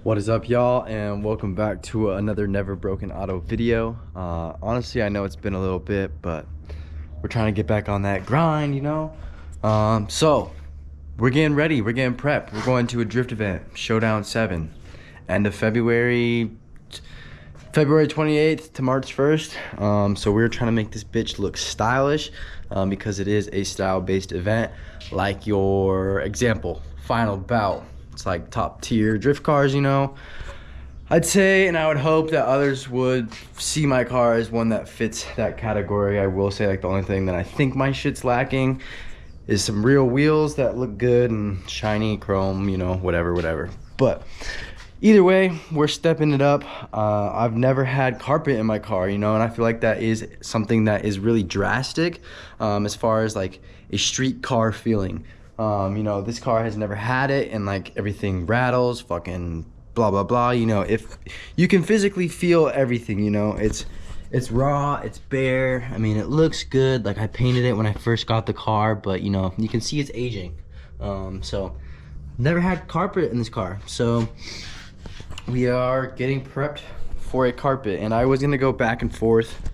What is up, y'all, and welcome back to another Never Broken Auto video. Honestly, I know it's been a little bit, but we're trying to get back on that grind, you know. So we're getting ready, we're getting prepped. We're going to a drift event, Showdown 7, end of February 28th to March 1st. So we're trying to make this bitch look stylish, because it is a style-based event. Like your example, Final Bout. It's like top tier drift cars, you know. I'd say, and I would hope that others would see my car as one that fits that category. I will say, like, the only thing that I think my shit's lacking is some real wheels that look good and shiny chrome, you know, whatever. But either way, we're stepping it up. I've never had carpet in my car, you know, and I feel like that is something that is really drastic, as far as like a street car feeling. You know, this car has never had it, and like everything rattles, fucking blah blah blah, you know. If you can physically feel everything, you know, it's raw, it's bare. I mean, it looks good. Like, I painted it when I first got the car, but you know, you can see it's aging. So never had carpet in this car, so we are getting prepped for a carpet. And I was gonna go back and forth,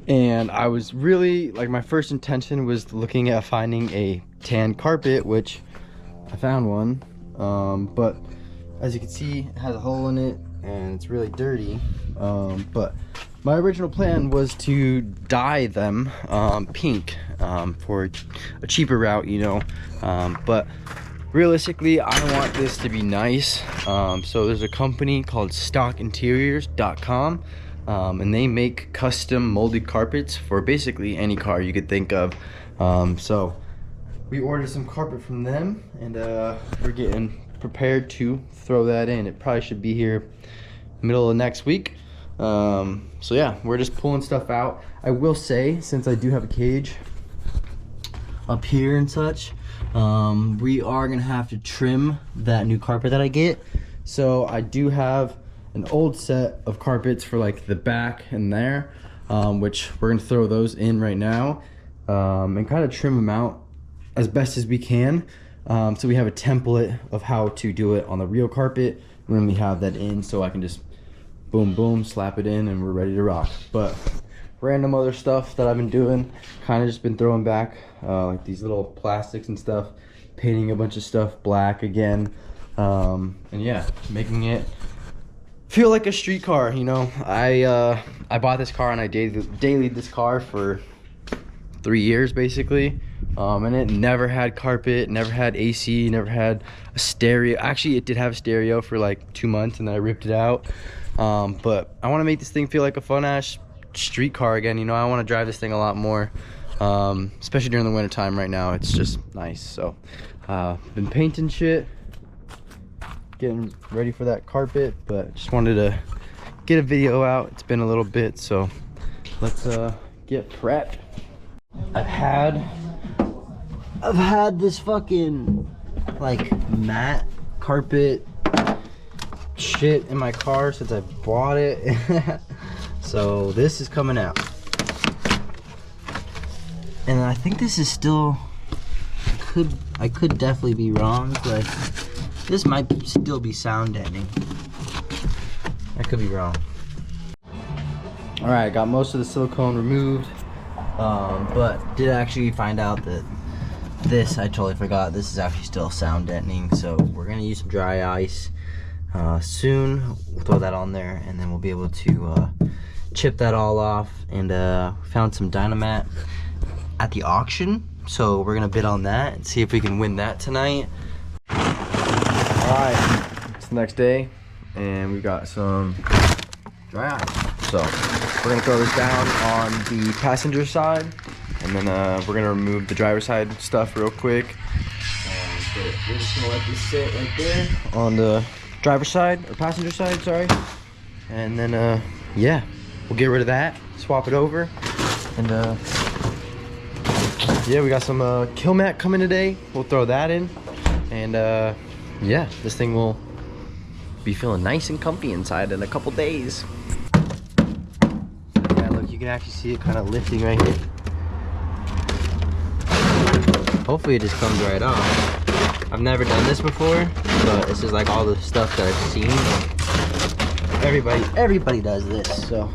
and I was really, like, my first intention was looking at finding a tan carpet, which I found one, but as you can see, it has a hole in it and it's really dirty. But my original plan was to dye them pink, for a cheaper route, you know. But realistically, I want this to be nice. So there's a company called stockinteriors.com, and they make custom molded carpets for basically any car you could think of. So we ordered some carpet from them, and we're getting prepared to throw that in. It probably should be here middle of next week. So yeah, we're just pulling stuff out. I will say, since I do have a cage up here and such, we are gonna have to trim that new carpet that I get. So I do have an old set of carpets for like the back and there, which we're gonna throw those in right now, and kind of trim them out as best as we can. So we have a template of how to do it on the real carpet, and then we have that in, so I can just boom boom slap it in and we're ready to rock. But random other stuff that I've been doing, kind of just been throwing back, like these little plastics and stuff, painting a bunch of stuff black again, and yeah, making it feel like a street car, you know. I bought this car and I dailied this car for 3 years basically, and it never had carpet, never had AC, never had a stereo. Actually, it did have a stereo for like 2 months, and then I ripped it out. But I want to make this thing feel like a fun ass street car again, you know. I want to drive this thing a lot more, especially during the winter time. Right now it's just nice. So been painting shit, getting ready for that carpet, but just wanted to get a video out. It's been a little bit, so let's get prepped. I've had this fucking like matte carpet shit in my car since I bought it. So this is coming out, and I think this is still, I could definitely be wrong, but this might still be sound deadening. I could be wrong. All right, got most of the silicone removed, but did actually find out that this, I totally forgot, this is actually still sound deadening. So we're gonna use some dry ice soon. We'll throw that on there, and then we'll be able to chip that all off. And found some Dynamat at the auction, so we're gonna bid on that and see if we can win that tonight. All right, it's the next day, and we got some dry ice. So we're gonna throw this down on the passenger side, and then we're gonna remove the driver's side stuff real quick. But we're just gonna let this sit right there on the driver's side, or passenger side, sorry. And then yeah, we'll get rid of that, swap it over, and yeah, we got some kill mat coming today. We'll throw that in, and yeah, this thing will be feeling nice and comfy inside in a couple days. Yeah, look, you can actually see it kind of lifting right here. Hopefully it just comes right off. I've never done this before, but this is like all the stuff that I've seen. Everybody does this, so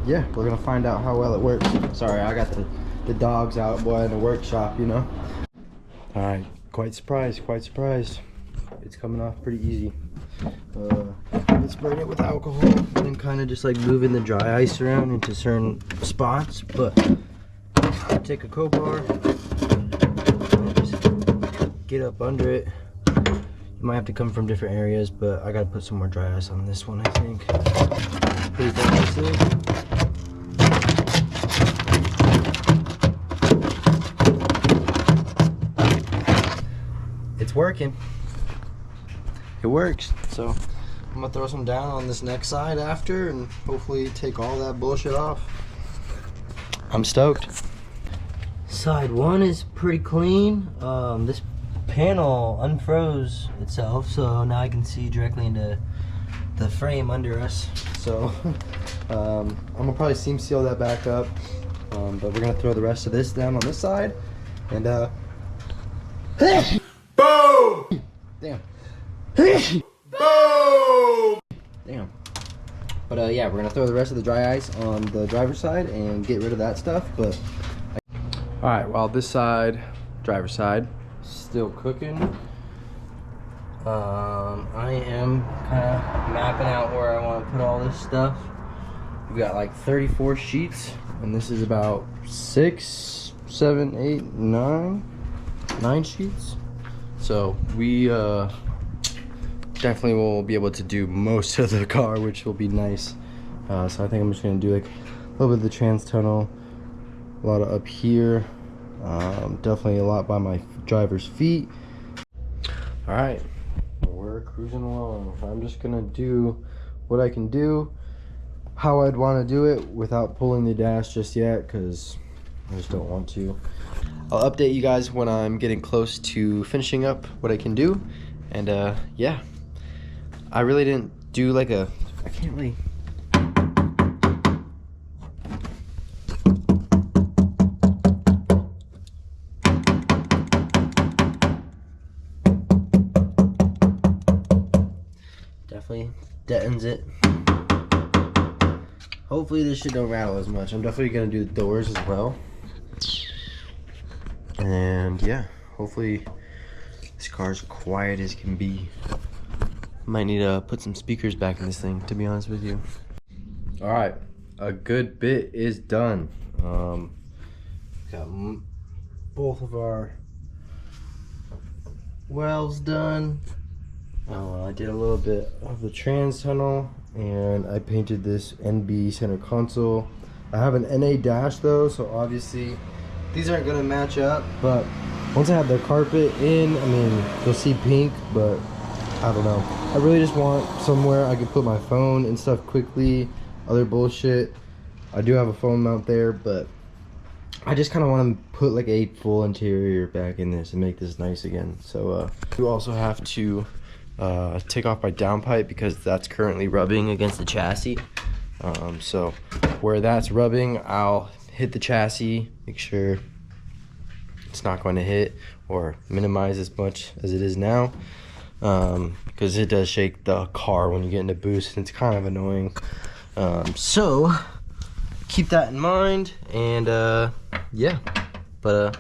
yeah, we're gonna find out how well it works. Sorry, I got the dogs out, boy, in the workshop, you know. All right, quite surprised. It's coming off pretty easy. Let's burn it with alcohol and kind of just like moving the dry ice around into certain spots. But take a crowbar and just get up under it. You might have to come from different areas, but I gotta put some more dry ice on this one, I think. Pretty obviously. It's working. It works. So I'm gonna throw some down on this next side after and hopefully take all that bullshit off. I'm stoked. Side one is pretty clean. This panel unfroze itself, so now I can see directly into the frame under us. So I'm gonna probably seam seal that back up, but we're gonna throw the rest of this down on this side and boom! Damn. Boom! Damn. But yeah, we're gonna throw the rest of the dry ice on the driver's side and get rid of that stuff. But all right, well, this side, driver's side, still cooking. I am kind of mapping out where I want to put all this stuff. We've got like 34 sheets, and this is about 6, 7, 8, 9 sheets. So we definitely will be able to do most of the car, which will be nice. So I think I'm just gonna do like a little bit of the trans tunnel, a lot of up here, definitely a lot by my driver's feet. All right, we're cruising along. I'm just gonna do what I can do, how I'd want to do it without pulling the dash just yet, because I just don't want to. I'll update you guys when I'm getting close to finishing up what I can do. And yeah, I really didn't do like I can't really. Definitely deadens it. Hopefully this shit don't rattle as much. I'm definitely gonna do the doors as well. And yeah, hopefully this car's quiet as can be. Might need to put some speakers back in this thing, to be honest with you. All right, a good bit is done. Got both of our wells done. I did a little bit of the trans tunnel, and I painted this NB center console. I have an NA dash though, so obviously these aren't gonna match up, but once I have the carpet in, I mean, you'll see pink, but I don't know. I really just want somewhere I can put my phone and stuff quickly, other bullshit. I do have a phone mount there, but I just kind of want to put like a full interior back in this and make this nice again. So you also have to take off my downpipe because that's currently rubbing against the chassis. So where that's rubbing, I'll hit the chassis, make sure it's not going to hit or minimize as much as it is now, because it does shake the car when you get into boost and it's kind of annoying. So keep that in mind, and yeah, but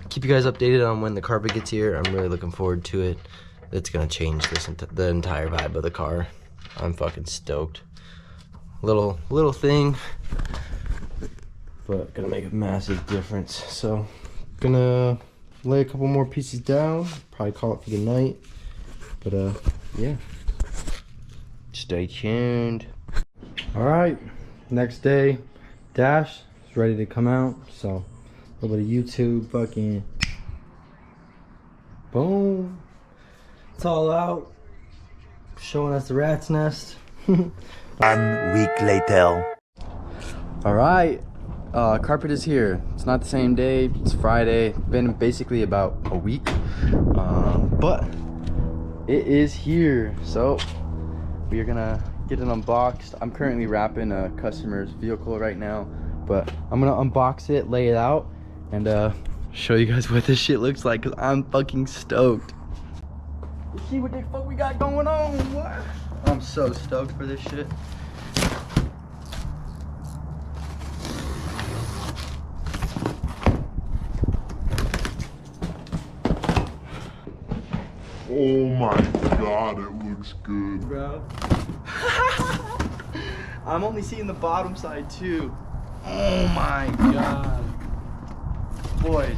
keep you guys updated on when the carpet gets here. I'm really looking forward to it. It's gonna change the entire vibe of the car. I'm fucking stoked. Little thing, but gonna make a massive difference. So gonna lay a couple more pieces down, probably call it for the night. But yeah, stay tuned. All right, next day, dash is ready to come out. So a little bit of YouTube, fucking boom, it's all out, showing us the rat's nest. 1 week later. All right, carpet is here. It's not the same day, it's Friday. Been basically about a week, but it is here. So we are gonna get it unboxed. I'm currently wrapping a customer's vehicle right now, but I'm gonna unbox it, lay it out, and show you guys what this shit looks like, because I'm fucking stoked. Let's see what the fuck we got going on. What? I'm so stoked for this shit. Oh my god, it looks good. Bro. I'm only seeing the bottom side too. Oh my god. Boys.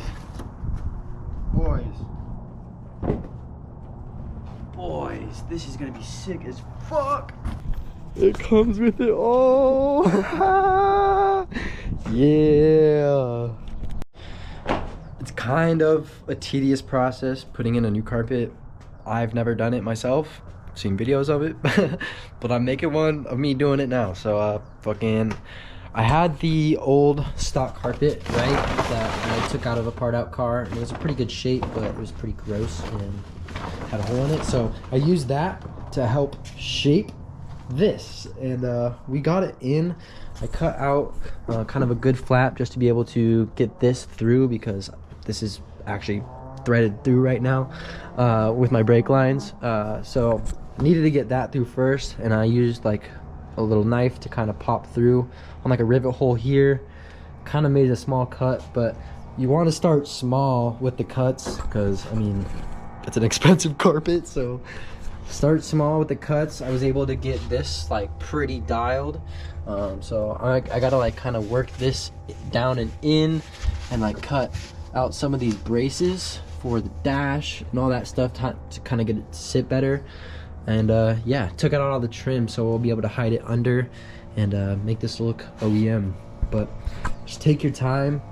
Boys, this is gonna be sick as fuck. It comes with it all. Yeah. It's kind of a tedious process putting in a new carpet. I've never done it myself, seen videos of it, but I'm making one of me doing it now. So I had the old stock carpet, right, that I took out of a part out car, and it was a pretty good shape, but it was pretty gross and had a hole in it. So I used that to help shape this, and we got it in. I cut out kind of a good flap just to be able to get this through, because this is actually threaded through right now with my brake lines, so needed to get that through first, and I used like a little knife to kind of pop through on like a rivet hole here. Kind of made a small cut, but you want to start small with the cuts, because I mean it's an expensive carpet, so start small with the cuts. I was able to get this like pretty dialed, so I gotta like kind of work this down and in, and like cut out some of these braces for the dash and all that stuff to kind of get it to sit better. And yeah, took out all the trim, so we'll be able to hide it under and make this look OEM. But just take your time.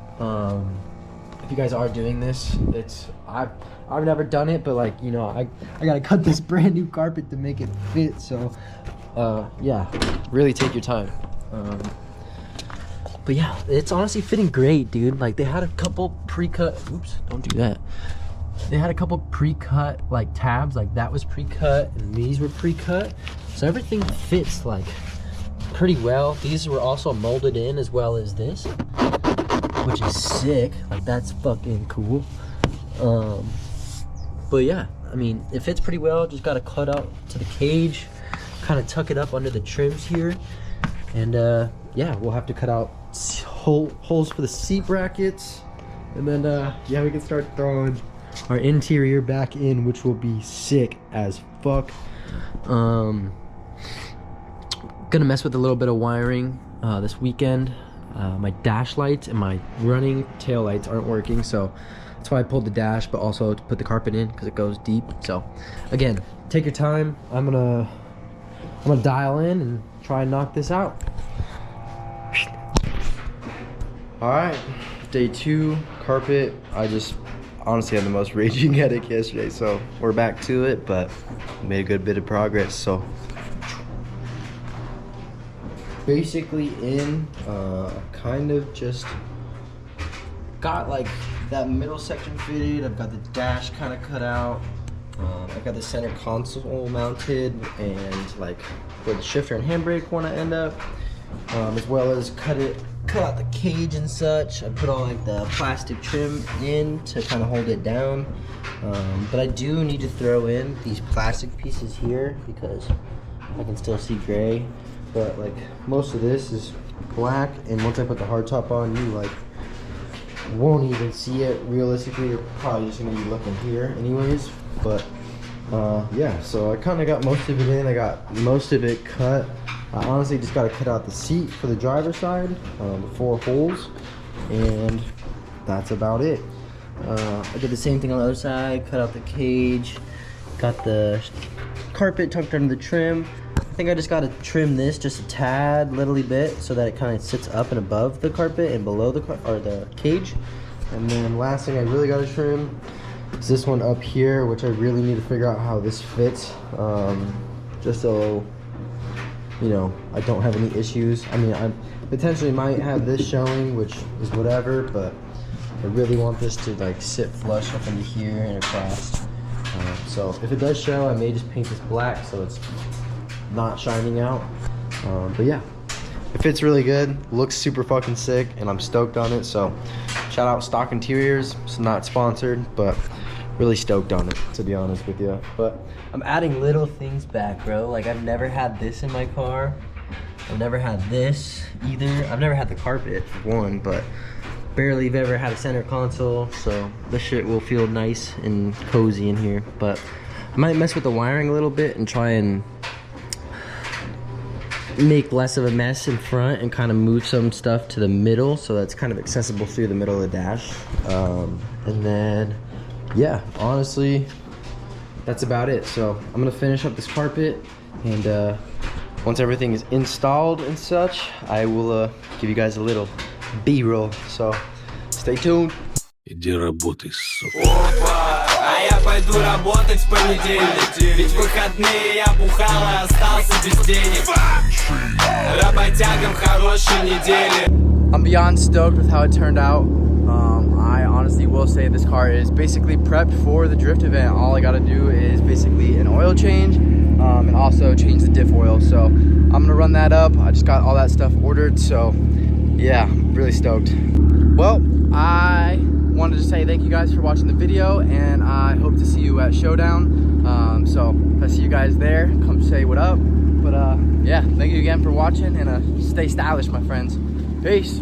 If you guys are doing this, I've never done it, but like, you know, I gotta cut this brand new carpet to make it fit. So yeah, really take your time. But yeah, it's honestly fitting great, dude. Like, they had a couple pre-cut, oops, don't do that. They had a couple pre-cut like tabs, like that was pre-cut and these were pre-cut. So everything fits like pretty well. These were also molded in as well as this, which is sick. Like, that's fucking cool. But yeah, I mean, it fits pretty well. Just got to cut out to the cage, kind of tuck it up under the trims here. And yeah, we'll have to cut out holes for the seat brackets, and then yeah, we can start throwing our interior back in, which will be sick as fuck. Gonna mess with a little bit of wiring this weekend. My dash lights and my running tail lights aren't working, so that's why I pulled the dash, but also to put the carpet in because it goes deep. So again, take your time. I'm gonna dial in and try and knock this out. All right, day 2 carpet. I just honestly had the most raging headache yesterday, so we're back to it, but made a good bit of progress. So basically in kind of just got like that middle section fitted. I've got the dash kind of cut out. I've got the center console mounted, and like where the shifter and handbrake want to end up, as well as cut out the cage and such. I put all like the plastic trim in to kind of hold it down, but I do need to throw in these plastic pieces here because I can still see gray, but like most of this is black, and once I put the hardtop on, you like won't even see it. Realistically, you're probably just gonna be looking here anyways. But yeah, so I kind of got most of it in. I got most of it cut. I honestly just got to cut out the seat for the driver's side, the 4 holes, and that's about it. I did the same thing on the other side, cut out the cage, got the carpet tucked under the trim. I think I just got to trim this just a tad, little bit, so that it kind of sits up and above the carpet and below the cage. And then last thing I really got to trim is this one up here, which I really need to figure out how this fits, just so, you know, I don't have any issues. I mean, I potentially might have this showing, which is whatever, but I really want this to like sit flush up into here and across. So if it does show, I may just paint this black so it's not shining out. But yeah, it fits really good, looks super fucking sick, and I'm stoked on it. So Shout out Stock Interiors. It's not sponsored, but really stoked on it, to be honest with you. But I'm adding little things back, bro. Like, I've never had this in my car. I've never had this either. I've never had the carpet, for one, but barely have ever had a center console, so this shit will feel nice and cozy in here. But I might mess with the wiring a little bit and try and make less of a mess in front and kind of move some stuff to the middle so that's kind of accessible through the middle of the dash. And then, yeah, honestly, that's about it. So I'm gonna finish up this carpet, and once everything is installed and such, I will give you guys a little B-roll. So stay tuned. Иди работай, сука. А я пойду работать в понедельник. Ведь в выходные я бухал и остался без денег. Работягам хорошей недели. I'm beyond stoked with how it turned out. I honestly will say this car is basically prepped for the drift event. All I gotta do is basically an oil change, and also change the diff oil. So I'm gonna run that up. I just got all that stuff ordered, so yeah, really stoked. Well, I wanted to say thank you guys for watching the video, and I hope to see you at Showdown. So if I see you guys there, come say what up. But yeah, thank you again for watching, and stay stylish, my friends. Peace.